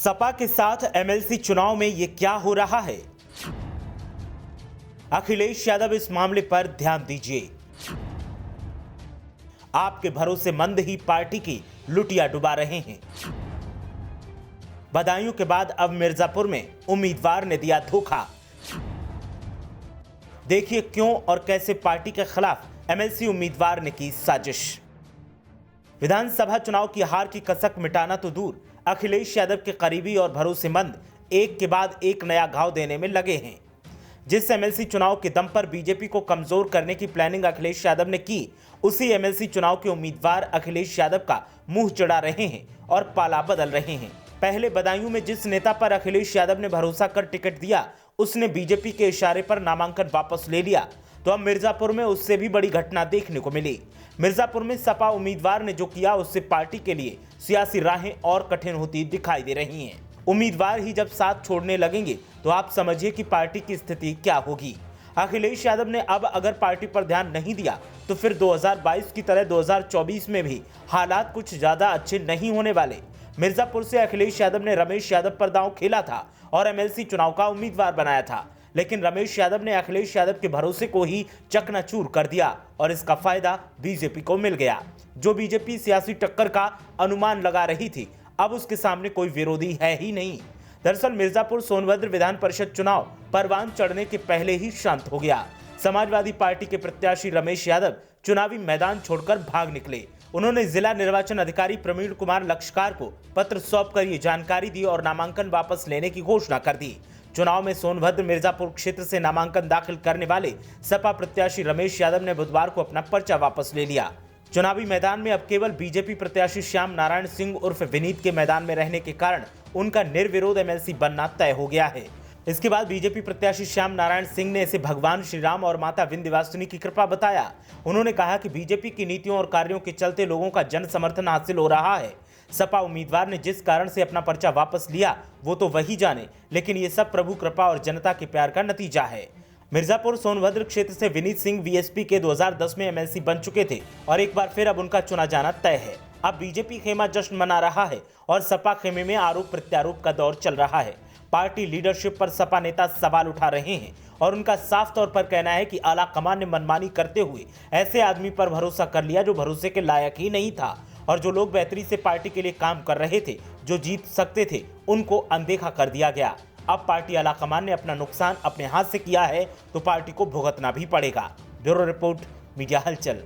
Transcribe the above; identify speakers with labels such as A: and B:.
A: सपा के साथ एमएलसी चुनाव में ये क्या हो रहा है? अखिलेश यादव इस मामले पर ध्यान दीजिए। आपके भरोसेमंद ही पार्टी की लुटिया डुबा रहे हैं। बदायूं के बाद अब मिर्जापुर में उम्मीदवार ने दिया धोखा। देखिए क्यों और कैसे पार्टी के खिलाफ एमएलसी उम्मीदवार ने की साजिश। विधानसभा चुनाव की हार की कसक मिटाना तो दूर, अखिलेश यादव के करीबी और भरोसेमंद एक के बाद एक नया घाव देने में लगे हैं। जिस एमएलसी चुनाव के दम पर बीजेपी को कमजोर करने की प्लानिंग अखिलेश यादव ने की, उसी एमएलसी चुनाव के उम्मीदवार अखिलेश यादव का मुंह चढ़ा रहे हैं और पाला बदल रहे हैं। पहले बदायूं में जिस नेता पर अखिलेश यादव ने भरोसा कर टिकट दिया, उसने बीजेपी के इशारे पर नामांकन वापस ले लिया, तो अब मिर्जापुर में उससे भी बड़ी घटना देखने को मिली। मिर्जापुर में सपा उम्मीदवार ने जो किया, उससे पार्टी के लिए सियासी राहें और कठिन होती दिखाई दे रही हैं। उम्मीदवार ही जब साथ छोड़ने लगेंगे तो आप समझिए कि पार्टी की स्थिति क्या होगी। अखिलेश यादव ने अब अगर पार्टी पर ध्यान नहीं दिया तो फिर 2022 की तरह 2024 में भी हालात कुछ ज्यादा अच्छे नहीं होने वाले। मिर्जापुर से अखिलेश यादव ने रमेश यादव पर दांव खेला था और एमएलसी चुनाव का उम्मीदवार बनाया था, लेकिन रमेश यादव ने अखिलेश यादव के भरोसे को ही चकनाचूर कर दिया और इसका फायदा बीजेपी को मिल गया। जो बीजेपी सियासी टक्कर का अनुमान लगा रही थी, अब उसके सामने कोई विरोधी है ही नहीं। दरअसल मिर्जापुर सोनभद्र विधान परिषद चुनाव परवान चढ़ने के पहले ही शांत हो गया। समाजवादी पार्टी के प्रत्याशी रमेश यादव चुनावी मैदान छोड़कर भाग निकले। उन्होंने जिला निर्वाचन अधिकारी प्रवीण कुमार लक्षकार को पत्र सौंपकर ये जानकारी दी और नामांकन वापस लेने की घोषणा कर दी। चुनाव में सोनभद्र मिर्जापुर क्षेत्र से नामांकन दाखिल करने वाले सपा प्रत्याशी रमेश यादव ने बुधवार को अपना पर्चा वापस ले लिया। चुनावी मैदान में अब केवल बीजेपी प्रत्याशी श्याम नारायण सिंह उर्फ विनीत के मैदान में रहने के कारण उनका निर्विरोध एमएलसी बनना तय हो गया है। इसके बाद बीजेपी प्रत्याशी श्याम नारायण सिंह ने इसे भगवान श्री राम और माता विंध्यवासिनी की कृपा बताया। उन्होंने कहा कि बीजेपी की नीतियों और कार्यों के चलते लोगों का जन समर्थन हासिल हो रहा है। सपा उम्मीदवार ने जिस कारण से अपना पर्चा वापस लिया वो तो वही जाने, लेकिन ये सब प्रभु कृपा और जनता के प्यार का नतीजा है। मिर्जापुर सोनभद्र क्षेत्र से विनीत सिंह वीएसपी के 2010 में एमएलसी बन चुके थे और एक बार फिर अब उनका चुना जाना तय है। अब बीजेपी खेमा जश्न मना रहा है और सपा खेमे में आरोप प्रत्यारोप का दौर चल रहा है। पार्टी लीडरशिप पर सपा नेता सवाल उठा रहे हैं और उनका साफ तौर पर कहना है कि आला कमान ने मनमानी करते हुए ऐसे आदमी पर भरोसा कर लिया जो भरोसे के लायक ही नहीं था, और जो लोग बेहतरी से पार्टी के लिए काम कर रहे थे, जो जीत सकते थे, उनको अनदेखा कर दिया गया। अब पार्टी आला कमान ने अपना नुकसान अपने हाथ से किया है तो पार्टी को भुगतना भी पड़ेगा। ब्यूरो रिपोर्ट, मीडिया हलचल।